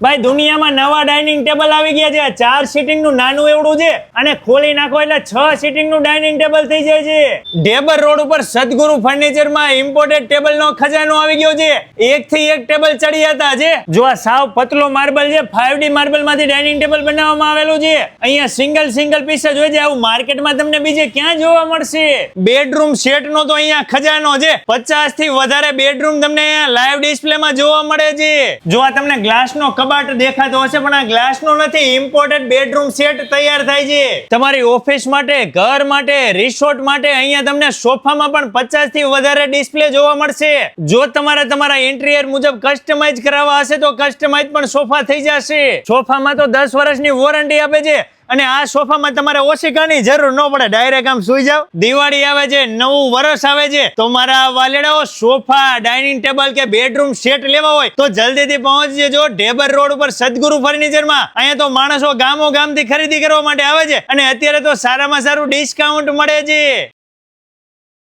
ભાઈ દુનિયામાં નવા ડાઇનિંગ ટેબલ આવી ગયા છે. 4 સીટિંગ નું નાનું એવડું છે અને ખોલી નાખો એટલે 6 સીટિંગ નું ડાઇનિંગ ટેબલ થઈ જાય છે. ઢેબર રોડ ઉપર સદગુરુ ફર્નિચર માં ઇમ્પોર્ટેડ ટેબલ નો ખજાનો આવી ગયો છે. એક થી એક ટેબલ ચડી હતા છે. જો આ સાવ પતલો માર્બલ છે, 5D માર્બલ માંથી ડાઇનિંગ ટેબલ બનાવવામાં આવેલું છે. અહીંયા સિંગલ પીસ જ હોય છે. આવું માર્કેટમાં તમને બીજે ક્યાં જોવા મળશે? બેડરૂમ સેટ નો તો અહીંયા ખજાનો છે. 50 થી વધારે બેડરૂમ તમને અહીંયા લાઈવ ડિસ્પ્લે માં જોવા મળે છે. જો આ તમને ગ્લાસ નો કબાટ દેખાતો હશે પણ આ ગ્લાસ નો નથી, ઇમ્પોર્ટેડ બેડરૂમ સેટ તૈયાર થાય છે. તમારી ઓફિસ માટે, ઘર માટે, રિસોર્ટ માટે અહીંયા તમને સોફામાં પણ 50 થી વધારે ડિસ્પ્લે જોવા મળશે. જો તમારા ઇન્ટિરિયર મુજબ કસ્ટમાઇઝ કરાવવા હશે તો કસ્ટમાઇઝ પણ સોફા થઈ જશે. સોફામાં તો 10 વર્ષની વોરંટી આપે છે અને આ સોફામાં તમારે ઓશિકાની જરૂર ન પડે, ડાયરેક્ટ આમ સુઈ જાવ. દિવાળી આવે છે, નવું વર્ષ આવે છે તો મારા વાલેડાઓ સોફા, ડાઇનિંગ ટેબલ કે બેડરૂમ સેટ લેવા હોય તો જલ્દીથી પહોંચી જજો ઢેબર રોડ ઉપર સદગુરુ ફર્નિચરમાં. અહીંયા તો માણસો ગામોગામથી ખરીદી કરવા માટે આવે છે અને અત્યારે તો સારામાં સારું ડિસ્કાઉન્ટ મળે છે.